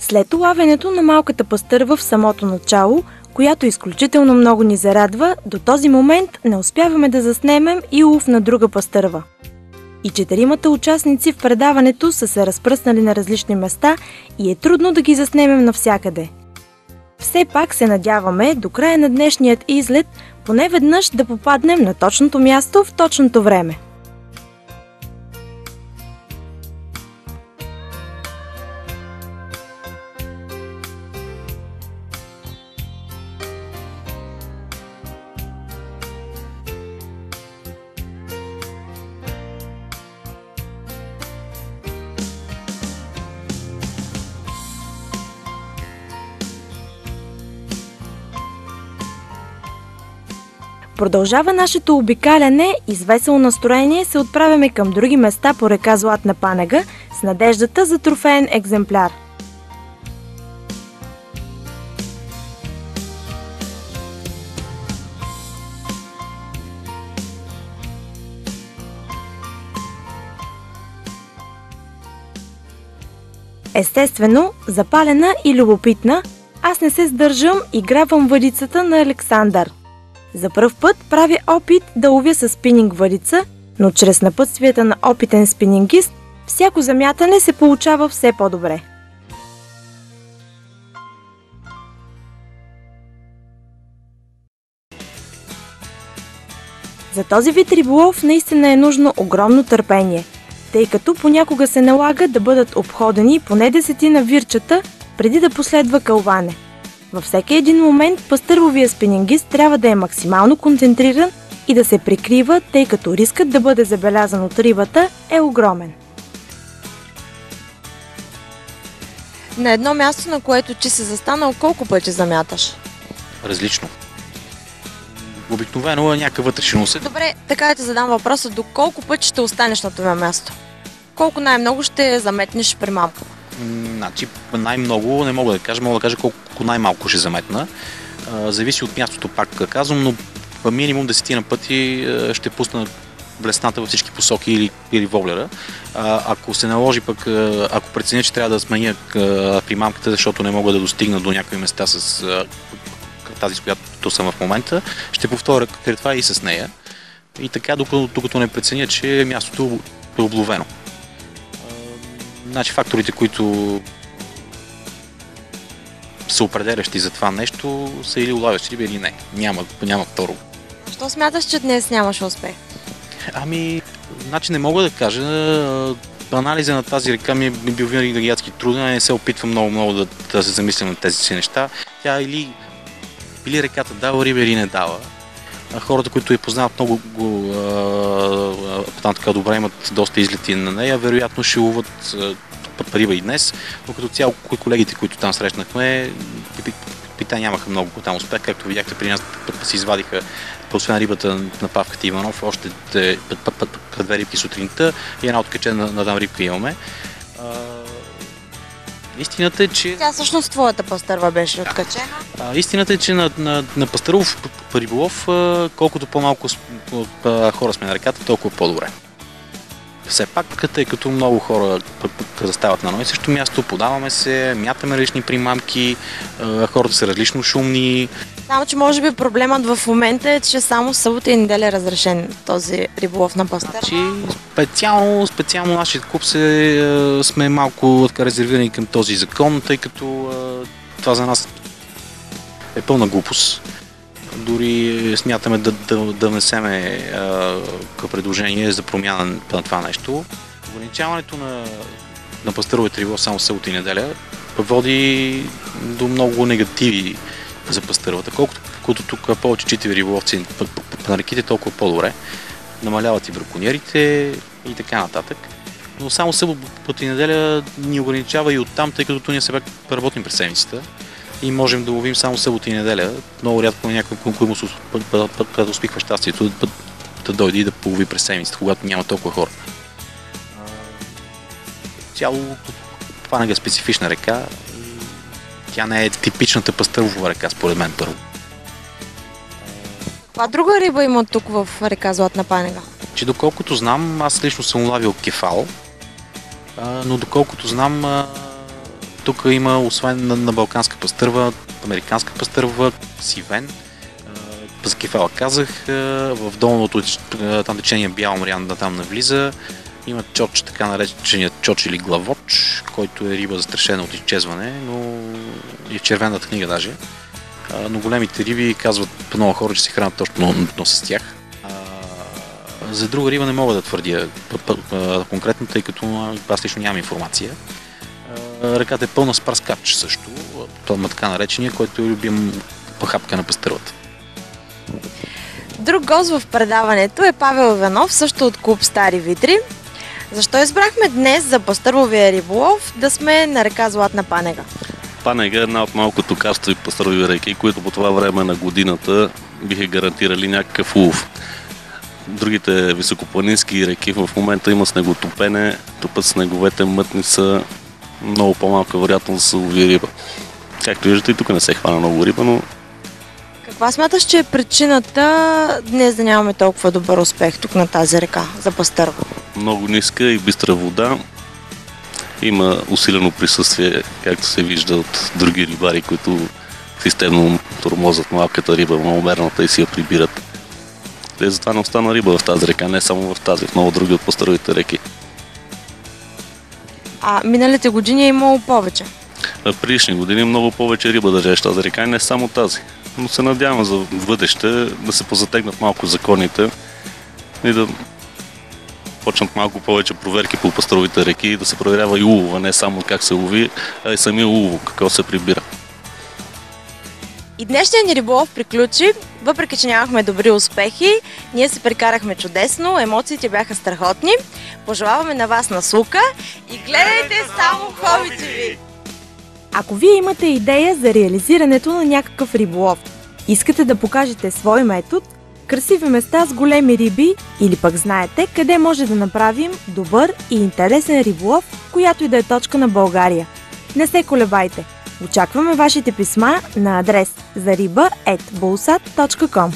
След улавянето на малката пастърва в самото начало, която изключително много ни зарадва, до този момент не успяваме да заснемем и улов на друга пастърва. И 4 участници в предаването са се разпръснали на различни места и е трудно да ги заснемем навсякъде. Все пак се надяваме до края на днешният излет поне веднъж да попаднем на точното място в точното време. Продължава нашето обикаляне и с весело настроение се отправяме към други места по река Златна Панега с надеждата за трофеен екземпляр. Естествено, запалена и любопитна, аз не се сдържам и грабвам въдицата на Александър. За пръв път правя опит да ловя с спининг въдица, но чрез напътствията на опитен спинингист, всяко замятане се получава все по-добре. За този вид риболов наистина е нужно огромно търпение, тъй като понякога се налага да бъдат обходени поне 10 вирчета преди да последва кълване. Във всеки един момент пастървовия спинингист трябва да е максимално концентриран и да се прикрива, тъй като рискът да бъде забелязан от рибата е огромен. На едно място, на което ти си застанал, колко пъти замяташ? Различно. Обикновено е някакъв вътрешен усет. Добре, така да ти задам въпроса, до колко пъти ще останеш на това място? Колко най-много ще заметнеш при малко? Значи най-много не мога да кажа, мога да кажа колко най-малко ще заметна. Зависи от мястото, пак казвам, но минимум 10 пъти ще пусна блесната във всички посоки или воблера. Ако се наложи пък, ако преценя, че трябва да сменя примамката, защото не мога да достигна до някои места с тази, с която съм в момента, ще повторя това и с нея. И така, докато не преценя, че мястото е обловено. Значи факторите, които са определящи за това нещо, са или улавящи риби, или не. Няма второ. Защо смяташ, че днес нямаше успех? Значи не мога да кажа. Анализа на тази река ми е бил винаги адски труден, не се опитвам много да се замислям на тези си неща. Тя или реката дава риба, или не дава. Хората, които я познават много така добре, имат доста излети на нея, вероятно ще ловят риба и днес, но като цяло колегите, които там срещнахме, те нямаха много там успех, както видяхте при нас, се извадиха, освен рибата на Павката Иванов, още 2 рибки сутринта и една откачена на дам рибка имаме. Истината е, че... Тя всъщност твоята пастърва беше откачена. Истината е, че на пастъров риболов, колкото по-малко хора сме на реката, толкова по-добре. Все пак, тъй като много хора застават на едно и също място, подаваме се, мятаме различни примамки, хората са различно шумни. Само, че може би проблемът в момента е, че само събота и неделя е разрешен този риболов на пастърва. Специално нашия клуб сме малко резервирани към този закон, тъй като това за нас е пълна глупост. Дори смятаме да внесеме предложение за промяна на това нещо. Ограничаването на пастъровите риболов само събота и неделя води до много негативи за пастървата. Колкото тук повече читави риболовци на реките, толкова по-добре. Намаляват и браконьерите и така нататък. Но само събота и неделя ни ограничава и оттам, тъй като ние сега работим през седмицата и можем да ловим само събота и неделя. Много рядко някой, който му успихва щастието да дойде и да полови през седмицата, когато няма толкова хора. Цяло Панега е специфична река. Тя не е типичната пастървова река, според мен, първо. Каква друга риба има тук в река Златна Панега? Че доколкото знам, аз лично съм улавил кефал, но доколкото знам, тук има, освен на балканска пастърва, американска пастърва, сивен, пазакефала казах, в долното там течение бял мрян там навлиза. Има чоч, така нареченият чоч или главоч, който е риба застрашена от изчезване, но и в червената книга даже. Но големите риби казват много хора, че се хранят точно с тях. За друга риба не мога да твърдя конкретно, тъй като аз лично нямам информация. Реката е пълна с парскач също, така наречения, който е любим хапка на пастървата. Друг гост в предаването е Павел Иванов, също от клуб Стари Витри. Защо избрахме днес за пастървовия риболов да сме на река Златна Панега? Панега е една от малкото карстови пастървови реки, които по това време на годината биха гарантирали някакъв улов. Другите високопланински реки в момента има снеготопене, тупът снеговете мътни са, много по-малка вероятност да се лови риба. Както виждате, и тук не се хвана много риба, но... Каква смяташ, че е причината днес да нямаме толкова добър успех тук на тази река за пастърва? Много ниска и бистра вода. Има усилено присъствие, както се вижда от други рибари, които системно тормозят малката риба, маломерната и си я прибират. Те затова не остана риба в тази река, не само в тази, в много други от пастървите реки. А миналите години е имало повече? В предишни години много повече риба държеше тази река и не само тази. Но се надявам за бъдеще да се позатегнат малко законите и да почнат малко повече проверки по пастървите реки и да се проверява и улова, не само как се лови, а и самия улов, какво се прибира. И днешният ни риболов приключи, въпреки че нямахме добри успехи, ние се прекарахме чудесно, емоциите бяха страхотни. Пожелаваме на вас наслука и гледайте само Hobby TV! Ако вие имате идея за реализирането на някакъв риболов, искате да покажете свой метод, красиви места с големи риби или пък знаете къде може да направим добър и интересен риболов, която и да е точка на България. Не се колебайте! Очакваме вашите писма на адрес zariba@bulsat.com.